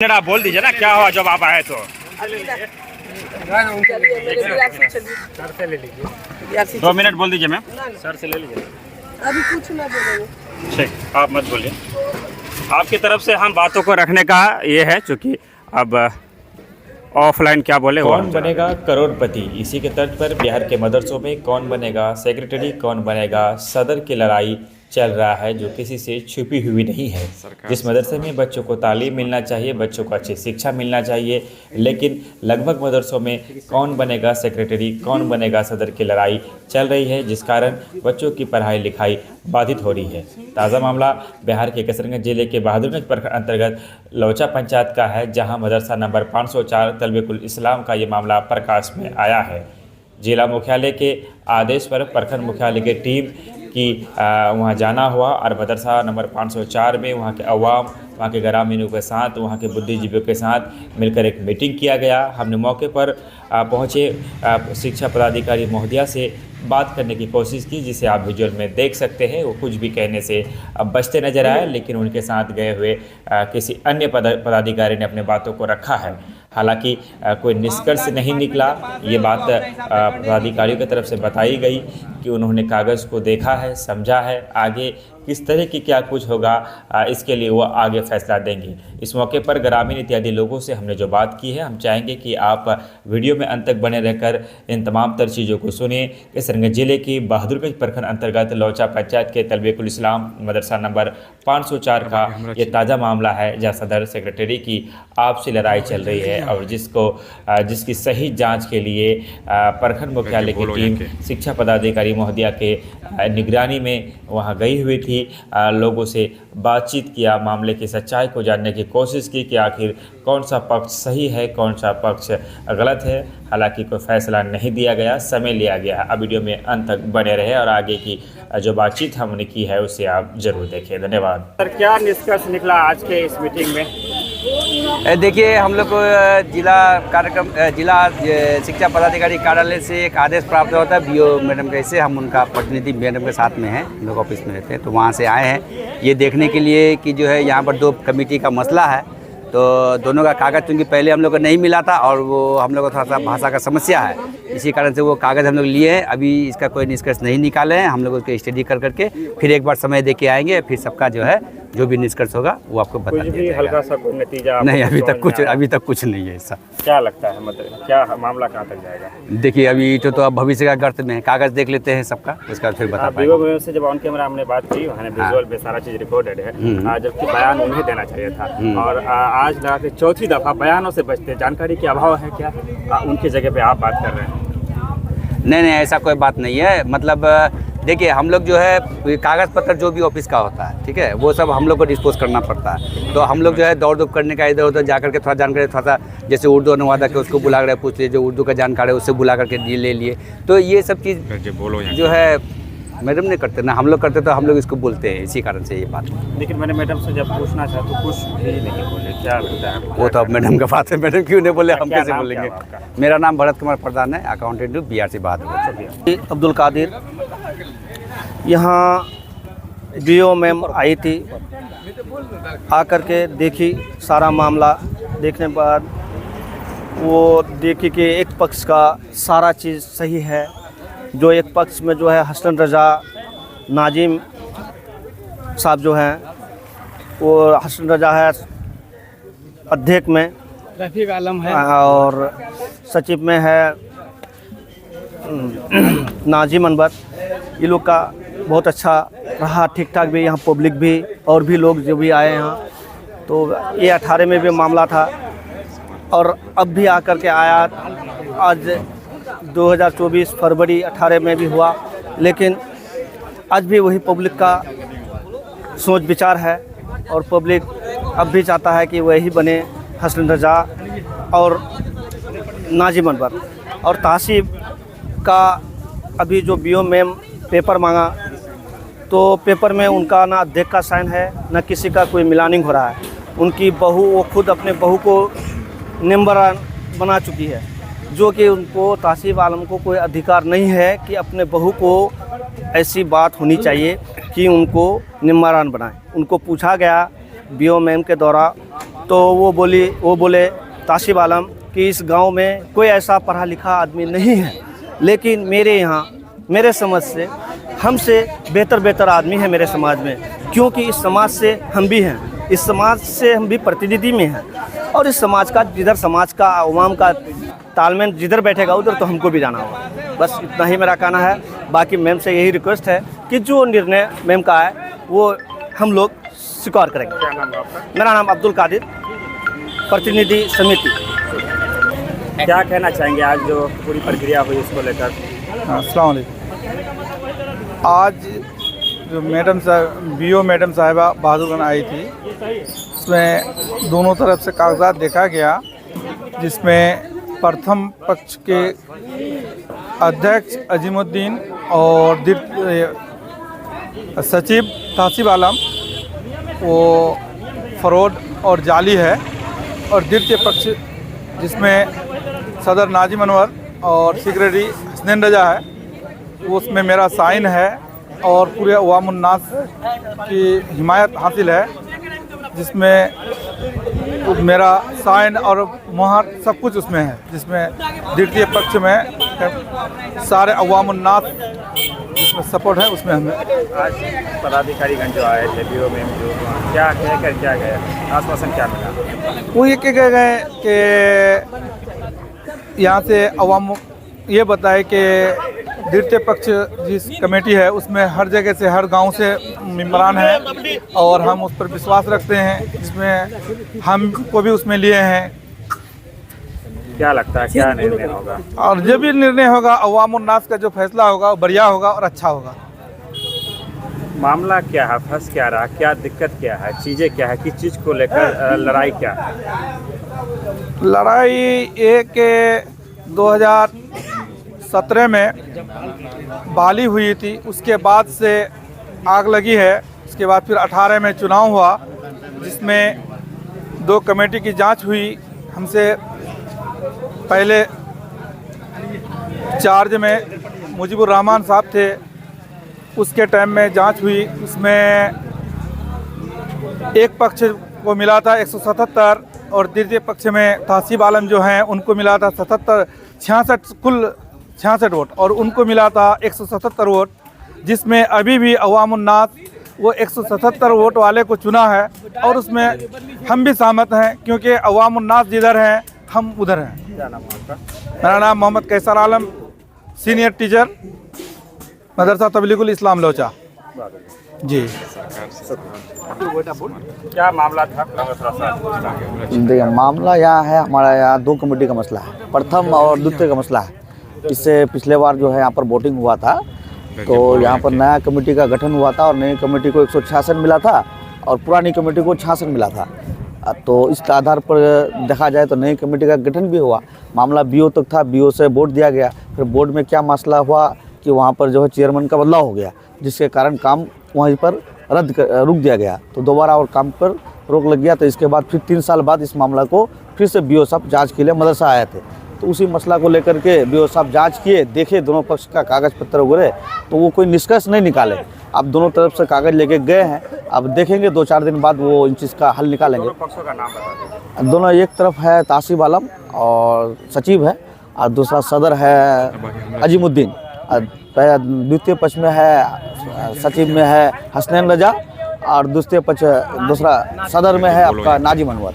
आप बोल दीजिए ना क्या हुआ जब आप आए तो। सर से ले लीजिए। 2 मिनट बोल दीजिए मैम। सर से ले लीजिए। अभी कुछ ना बोलेंगे। ठीक, आप मत बोलिए। आपकी तरफ से हम बातों को रखने का ये है, चूँकि अब ऑफलाइन क्या बोले वो कौन बनेगा करोड़पति, इसी के तर्ज पर बिहार के मदरसों में कौन बनेगा सेक्रेटरी, कौन बनेगा सदर की लड़ाई चल रहा है, जो किसी से छुपी हुई नहीं है। जिस मदरसे में बच्चों को तालीम मिलना चाहिए, बच्चों को अच्छी शिक्षा मिलना चाहिए, लेकिन लगभग मदरसों में कौन बनेगा सेक्रेटरी, कौन बनेगा सदर की लड़ाई चल रही है, जिस कारण बच्चों की पढ़ाई लिखाई बाधित हो रही है। ताज़ा मामला बिहार के किशनगंज जिले के बहादुरगंज प्रखंड अंतर्गत लौचा पंचायत का है, जहां मदरसा नंबर 504 तलबे इस्लाम का ये मामला प्रकाश में आया है। जिला मुख्यालय के आदेश पर प्रखंड मुख्यालय की टीम की वहां जाना हुआ और मदरसा नंबर 504 में वहां के अवाम, वहाँ के ग्रामीणों के साथ, वहाँ के बुद्धिजीवियों के साथ मिलकर एक मीटिंग किया गया। हमने मौके पर पहुँचे शिक्षा पदाधिकारी महोदया से बात करने की कोशिश की, जिसे आप विजुअल में देख सकते हैं। वो कुछ भी कहने से बचते नजर आए, लेकिन उनके साथ गए हुए किसी अन्य पदाधिकारी ने अपने बातों को रखा है। हालांकि कोई निष्कर्ष नहीं निकला। ये बात पदाधिकारियों की तरफ से बताई गई कि उन्होंने कागज़ को देखा है, समझा है, आगे किस तरह की क्या कुछ होगा इसके लिए वो आगे फैसला देंगे। इस मौके पर ग्रामीण इत्यादि लोगों से हमने जो बात की है, हम चाहेंगे कि आप वीडियो में अंत तक बने रहकर इन तमाम तर चीज़ों को सुने। किशनगंज जिले की बहादुरगंज प्रखंड अंतर्गत लौचा पंचायत के तलबे इस्लाम मदरसा नंबर 504 का ये ताज़ा मामला है, जहाँ सदर सेक्रेटरी की आपसी लड़ाई चल रही है और जिसकी सही जाँच के लिए प्रखंड मुख्यालय की टीम शिक्षा पदाधिकारी महोदया के निगरानी में वहाँ गई हुई थी। लोगों से बातचीत किया, मामले की सच्चाई को जानने की कोशिश की कि आखिर कौन सा पक्ष सही है, कौन सा पक्ष गलत है। हालांकि कोई फैसला नहीं दिया गया, समय लिया गया। अब वीडियो में अंत तक बने रहे और आगे की जो बातचीत हमने की है उसे आप जरूर देखें। धन्यवाद। सर, क्या निष्कर्ष निकला आज के इस मीटिंग में? देखिए, हम लोग को जिला शिक्षा पदाधिकारी कार्यालय से एक आदेश प्राप्त होता है बीओ मैडम कैसे, हम उनका प्रतिनिधि मैडम के साथ में हैं, हम लोग ऑफिस में रहते हैं, तो वहाँ से आए हैं ये देखने के लिए कि जो है यहाँ पर 2 कमेटी का मसला है। तो दोनों का कागज़ चूँकि पहले हम लोग को नहीं मिला था और वो हम लोग को थोड़ा सा भाषा का समस्या है, इसी कारण से वो कागज़ हम लोग लिए हैं। अभी इसका कोई निष्कर्ष नहीं निकाले हैं, हम लोग उसको स्टडी कर करके फिर एक बार समय दे के आएंगे, फिर सबका जो है जो भी निष्कर्ष होगा वो आपको बता दिया जाएगा। हल्का सा कोई नतीजा नहीं, अभी तक कुछ नहीं है ऐसा। क्या लगता है, मतलब क्या मामला कहाँ तक जाएगा? देखिए, अभी तो अब भविष्य का गर्त में है, कागज़ देख लेते हैं सबका, उसका फिर बता पाएंगे। से जब ऑन कैमरा हमने बात की, वहाँ विजुअल पे सारा चीज़ रिकॉर्डेड है, जबकि बयान उन्हें देना चाहिए था और आज लगा के चौथी दफ़ा बयानों से बचते, जानकारी के अभाव है क्या उनकी जगह पे आप बात कर रहे हैं? नहीं, ऐसा कोई बात नहीं है। मतलब देखिए, हम लोग जो है कागज़ पत्र जो भी ऑफिस का होता है, ठीक है, वो सब हम लोग को डिस्पोज करना पड़ता है। तो हम लोग जो है दौड़ धूप करने का इधर उधर जा करके थोड़ा जानकारी, थोड़ा सा जैसे उर्दू अनुवादक है उसको बुला कर पूछ लिए, जो उर्दू का जानकारी है उससे बुला करके ले लिए। तो ये सब चीज़ जो है मैडम ने करते ना, हम लोग करते तो हम लोग इसको बोलते हैं, इसी कारण से ये बात। लेकिन मैंने मैडम से जब पूछना चाहा तो कुछ भी नहीं बोले, क्या लगता है? वो तो अब मैडम का बात है, मैडम क्यों नहीं बोले, हम कैसे बोलेंगे। मेरा नाम भरत कुमार प्रधान है, अकाउंटेंट BRC बहादुर। अब्दुल कादिर, यहाँ बीओ मैम आई थी, आकर के देखी सारा मामला, देखने के बाद वो देखी कि एक पक्ष का सारा चीज़ सही है, जो एक पक्ष में जो है हसन रजा नाजिम साहब जो हैं, वो हसन रजा है अध्यक्ष में, रफीक आलम है और सचिव में है नाजिम अनवर। ये लोग का बहुत अच्छा रहा, ठीक ठाक भी, यहाँ पब्लिक भी और भी लोग जो भी आए यहाँ। तो ये 18 में भी मामला था और अब भी आकर के आया, आज 2024 फरवरी 18 में भी हुआ, लेकिन आज भी वही पब्लिक का सोच विचार है और पब्लिक अब भी चाहता है कि वही बने, हसन रजा और नाजिम अनवर। और तहसीब का अभी जो बीओ मैम पेपर मांगा, तो पेपर में उनका ना अध्यक्ष का साइन है, ना किसी का कोई मिलानिंग हो रहा है। उनकी बहू, वो खुद अपने बहू को नंबरवान बना चुकी है, जो कि उनको तहसीब आलम को कोई अधिकार नहीं है कि अपने बहू को ऐसी बात होनी चाहिए कि उनको नंबरवान बनाए। उनको पूछा गया बीओ मैम के द्वारा, तो वो बोले ताशिब आलम कि इस गांव में कोई ऐसा पढ़ा लिखा आदमी नहीं है, लेकिन मेरे यहाँ मेरे समझ से हमसे बेहतर आदमी है मेरे समाज में, क्योंकि इस समाज से हम भी हैं, इस समाज से हम भी प्रतिनिधि में हैं, और इस समाज का जिधर समाज का अवाम का तालमेल जिधर बैठेगा उधर तो हमको भी जाना होगा। बस इतना ही मेरा कहना है। बाकी मैम से यही रिक्वेस्ट है कि जो निर्णय मैम का है वो हम लोग स्वीकार करेंगे। क्या नाम है आपका? मेरा नाम अब्दुल कादिर, प्रतिनिधि समिति। क्या कहना चाहेंगे आज जो पूरी प्रक्रिया हुई इसको लेकर? अस्सलाम वालेकुम। आज जो मैडम साहब बीओ मैडम साहिबा बहादुरगंज आई थी, उसमें दोनों तरफ से कागजात देखा गया, जिसमें प्रथम पक्ष के अध्यक्ष अजीमुद्दीन और सचिव तासिब आलम वो फरोड और जाली है, और द्वितीय पक्ष जिसमें सदर नाजिम अनवर और सेक्रेटरी हसनैन रजा है, वो उसमें मेरा साइन है और पूरे अवामुन्नास की हिमायत हासिल है, जिसमें मेरा साइन और मोहर सब कुछ उसमें है, जिसमें द्वितीय पक्ष में सारे अवामुन्नास जिसमें सपोर्ट है उसमें हमें। आज पदाधिकारीगण जो आए थे बीओ में जो क्या कहकर क्या गए, आश्वासन क्या मिला? वो ये कह गए कि यहाँ से अवाम ये बताए कि द्वितीय पक्ष जिस कमेटी है उसमें हर जगह से हर गांव से मेम्बरान हैं, और हम उस पर विश्वास रखते हैं, जिसमें हमको भी उसमें लिए हैं। क्या लगता है क्या निर्णय होगा? और जो भी निर्णय होगा अवामुन्नास का जो फैसला होगा वो बढ़िया होगा और अच्छा होगा। मामला क्या है, फंस क्या रहा, क्या दिक्कत क्या है, चीज़ें क्या है, किस चीज़ को लेकर लड़ाई क्या है? लड़ाई ये कि 2017 में बहाली हुई थी, उसके बाद से आग लगी है। उसके बाद फिर 18 में चुनाव हुआ, जिसमें 2 कमेटी की जांच हुई। हमसे पहले चार्ज में मुजीबुर रहमान साहब थे, उसके टाइम में जांच हुई। उसमें एक पक्ष को मिला था 177 और द्वितीय पक्ष में तासिब आलम जो हैं उनको मिला था 66 कुल 66 वोट, और उनको मिला था 177 वोट, जिसमें अभी भी अवामुन्नास वो 177 वोट वाले को चुना है, और उसमें हम भी सहमत हैं, क्योंकि अवामुन्नास जिधर हैं हम उधर हैं। क्या नाम है आपका? मेरा नाम मोहम्मद कैसर आलम, सीनियर टीचर, मदरसा तबलीगुल इस्लाम लोचा। जी क्या मामला था? देखिए, मामला यहाँ है, हमारा यहाँ 2 कमेटी का मसला है, प्रथम और द्वितीय का मसला है। इससे पिछले बार जो है यहाँ पर वोटिंग हुआ था, तो यहाँ पर नया कमेटी का गठन हुआ था, और नई कमेटी को 166 मिला था और पुरानी कमेटी को 66 मिला था। तो इस आधार पर देखा जाए तो नई कमेटी का गठन भी हुआ। मामला बीओ तक था, बीओ से वोट दिया गया, फिर बोर्ड में क्या मसला हुआ कि वहाँ पर जो है चेयरमैन का बदलाव हो गया, जिसके कारण काम वहीं पर रुक दिया गया, तो दोबारा और काम पर रोक लग गया। तो इसके बाद फिर 3 साल बाद इस मामला को फिर से बीओ साहब जांच के लिए मदरसा आए थे, तो उसी मसला को लेकर के बीओ साहब जांच किए, देखे दोनों पक्ष का कागज़ पत्र वगैरह, तो वो कोई निष्कर्ष नहीं निकाले। अब दोनों तरफ से कागज़ लेके गए हैं, अब देखेंगे 2-4 दिन बाद वो इन चीज़ का हल निकालेंगे। दोनों पक्षों का नाम बता दीजिए। दोनों, एक तरफ है तासिब आलम और सचिव है, और दूसरा सदर है अजीमुद्दीन, द्वितीय पक्ष में है सचिव में है हसनैन रजा, और दूसरा सदर में है आपका नाजिम अनवर।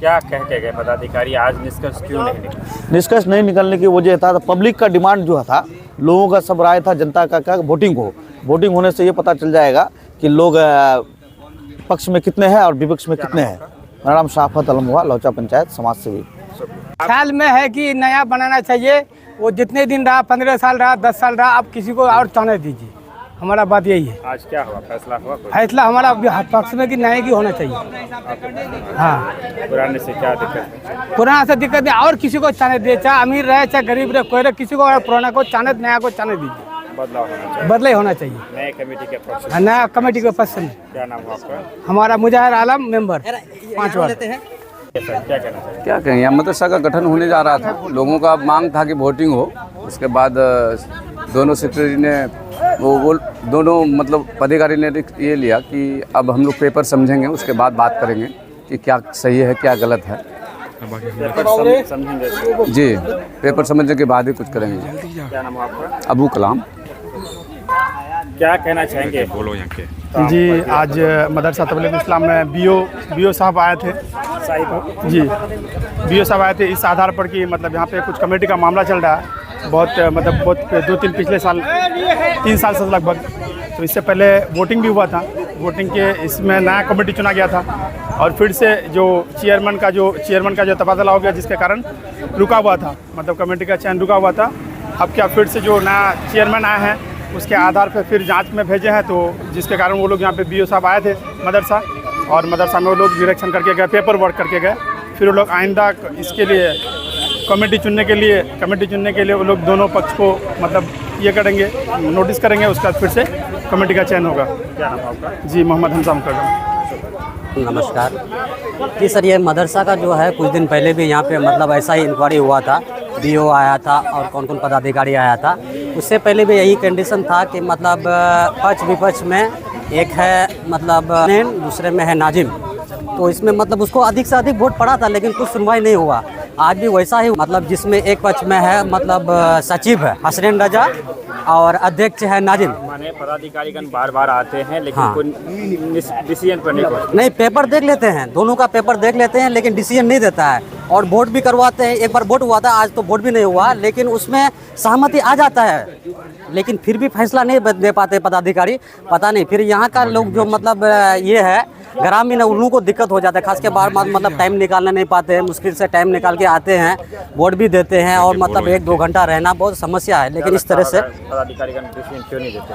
क्या कह के गए पदाधिकारी, आज निष्कर्ष क्यों नहीं निकला? निष्कर्ष नहीं निकलने की वजह था, तो पब्लिक का डिमांड जो था, लोगों का सब राय था, जनता का क्या वोटिंग हो, वोटिंग होने से ये पता चल जाएगा कि लोग पक्ष में कितने हैं और विपक्ष में कितने हैं। मेरा नाम शाफत आलम हुआ, लौचा पंचायत समाज सेवी। ख्याल में है कि नया बनाना चाहिए, वो जितने दिन रहा, 15 साल रहा, 10 साल रहा, अब किसी को और चाहने दीजिए। हमारा बात यही है। आज क्या हुआ, फैसला हुआ कोई? फैसला हमारा पक्ष में कि नए की होना चाहिए। हाँ, पुराने से क्या दिक्कत है? पुराना से दिक्कत नहीं, और किसी को चाहने दीजिए, चाहे अमीर रहे चाहे गरीब रहे, कोई रहे, किसी को और पुराना को चाहने, नया को चाहने दीजिए। बदलाव होना चाहिए, बदले होना चाहिए नए कमेटी के पक्ष में। नया कमेटी के पक्ष में। क्या नाम हुआ आपका? हमारा मुजाहिर आलम, मेंबर 5 वार्ड। क्या कहना चाहिए? क्या कहें, यहाँ मदरसा का गठन होने जा रहा था, लोगों का मांग था कि वोटिंग हो। उसके बाद दोनों सेक्रेटरी ने वो दोनों मतलब पदाधिकारी ने ये लिया कि अब हम लोग पेपर समझेंगे, उसके बाद बात करेंगे कि क्या सही है क्या गलत है। समझेंगे जी, पेपर समझने के बाद ही कुछ करेंगे। क्या नाम है आपका? अबू कलाम। क्या कहना चाहेंगे? जी, आज मदरसा तबलीग इस्लाम में बीओ साहब आए थे। जी, बीओ साहब आए थे इस आधार पर कि मतलब यहाँ पे कुछ कमेटी का मामला चल रहा है, बहुत 2-3 पिछले साल 3 साल से लगभग। तो इससे पहले वोटिंग भी हुआ था, वोटिंग के इसमें नया कमेटी चुना गया था और फिर से जो चेयरमैन का जो तबादला हो गया, जिसके कारण रुका हुआ था, मतलब कमेटी का चयन रुका हुआ था। अब क्या फिर से जो नया चेयरमैन आए हैं उसके आधार पर फिर जांच में भेजे हैं, तो जिसके कारण वो लोग यहाँ पे बीओ साहब आए थे मदरसा, और मदरसा में वो लोग निरीक्षण करके गए, पेपर वर्क करके गए। फिर वो लोग आइंदा इसके लिए कमेटी चुनने के लिए वो लोग दोनों पक्ष को मतलब ये करेंगे, नोटिस करेंगे, उसके बाद फिर से कमेटी का चयन होगा। क्या नाम है आपका? जी, मोहम्मद हमजाम करम। नमस्कार जी सर, ये मदरसा का जो है कुछ दिन पहले भी यहाँ पे मतलब ऐसा ही इंक्वायरी हुआ था, बीओ आया था और कौन कौन पदाधिकारी आया था। उससे पहले भी यही कंडीशन था कि मतलब पक्ष विपक्ष में एक है मतलब दूसरे में है नाजिम, तो इसमें मतलब उसको अधिक से अधिक वोट पड़ा था लेकिन कुछ सुनवाई नहीं हुआ। आज भी वैसा ही मतलब जिसमें एक पक्ष में है मतलब सचिव है हसनैन रजा और अध्यक्ष है नाजिम। माने पदाधिकारीगण बार आते हैं लेकिन हाँ। कोई डिसीजन पर नहीं, पेपर देख लेते हैं, दोनों का पेपर देख लेते हैं लेकिन डिसीजन नहीं देता है, और वोट भी करवाते हैं। एक बार वोट हुआ था, आज तो वोट भी नहीं हुआ, लेकिन उसमें सहमति आ जाता है, लेकिन फिर भी फैसला नहीं दे पाते पदाधिकारी। पता नहीं फिर यहाँ का लोग जो मतलब ये है ग्रामीण, उन लोगों को दिक्कत हो जाता है, खास के बार मतलब टाइम निकालने नहीं पाते हैं, मुश्किल से टाइम निकाल के आते हैं, वोट भी देते हैं और मतलब 1-2 घंटा रहना बहुत समस्या है। लेकिन इस तरह से पदाधिकारीगण डिसीजन क्यों नहीं देते?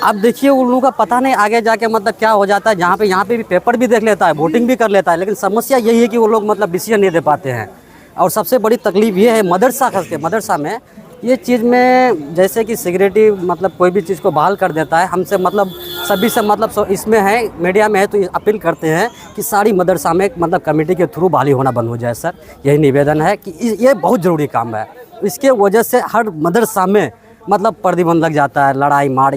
अब देखिए उन लोगों का पता नहीं आगे जाके मतलब क्या हो जाता है। यहाँ पे भी पेपर भी देख लेता है, वोटिंग भी कर लेता है, लेकिन समस्या यही है कि वो लोग मतलब डिसीजन नहीं दे पाते हैं। और सबसे बड़ी तकलीफ ये है मदरसा, खास के मदरसा में ये चीज़ में जैसे कि सिक्योरिटी मतलब कोई भी चीज़ को बहाल कर देता है। हमसे मतलब सभी से मतलब इसमें है, मीडिया में है, तो अपील करते हैं कि सारी मदरसा में मतलब कमेटी के थ्रू बहाली होना बंद हो जाए। सर यही निवेदन है कि ये बहुत ज़रूरी काम है। इसके वजह से हर मदरसा में मतलब प्रतिबंध लग जाता है, लड़ाई मार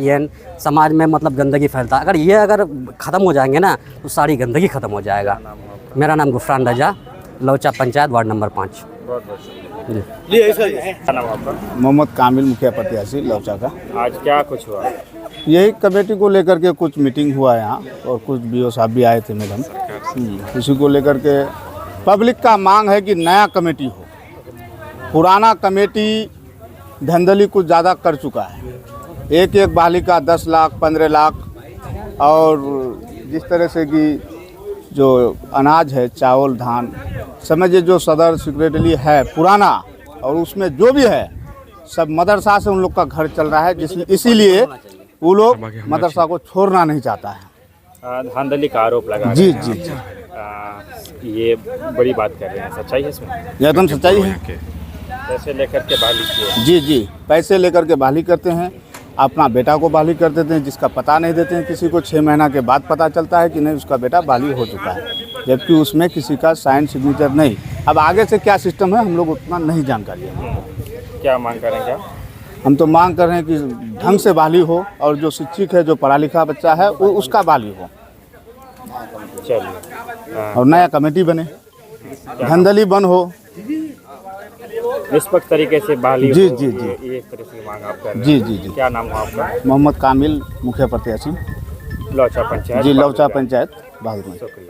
समाज में मतलब गंदगी फैलता है। अगर ख़त्म हो जाएंगे ना तो सारी गंदगी ख़त्म हो जाएगा। मेरा नाम गुफरान रजा, लौचा पंचायत, वार्ड नंबर 5। क्या नाम है आपका? मोहम्मद कामिल, मुखिया प्रत्याशी लौचा का। आज क्या कुछ हुआ? यही कमेटी को लेकर के कुछ मीटिंग हुआ यहाँ, और कुछ बीओ साहब भी आए थे मैडम। इसी को लेकर के पब्लिक का मांग है कि नया कमेटी हो। पुराना कमेटी धंधली कुछ ज़्यादा कर चुका है, एक बहाली का 10 लाख 15 लाख, और जिस तरह से कि जो अनाज है, चावल धान, समझिए जो सदर सेक्रेटरी है पुराना, और उसमें जो भी है सब मदरसा से उन लोग का घर चल रहा है, इसीलिए वो लोग मदरसा को छोड़ना नहीं चाहता है। धांधली का आरोप लगा जी रहे हैं। जी, ये बड़ी बात कर रहे हैं, सच्चाई है इसमें? एकदम सच्चाई है। पैसे लेकर के बहाली किए? जी, पैसे लेकर के बहाली करते हैं, अपना बेटा को बहाली कर देते हैं, जिसका पता नहीं देते हैं किसी को। 6 महीना के बाद पता चलता है कि नहीं उसका बेटा बहाली हो चुका है, जबकि उसमें किसी का साइन सिग्नेचर नहीं। अब आगे से क्या सिस्टम है हम लोग उतना नहीं जानकारी है। क्या मांग करेंगे? हम तो मांग कर रहे हैं कि ढंग से बहाली हो, और जो शिक्षित है, जो पढ़ा लिखा बच्चा है, वो उसका बहाली हो। चलिए, और नया कमेटी बने, धंधली बंद हो, निष्पक्ष तरीके से बहाली जी हो। जी जी ये एक तरह से मांग आप कर रहे हैं। जी जी जी। क्या नाम है आपका? मोहम्मद कामिल, मुखिया प्रत्याशी, लौचा पंचायत। जी लौचा पंचायत, बहादुर। शुक्रिया।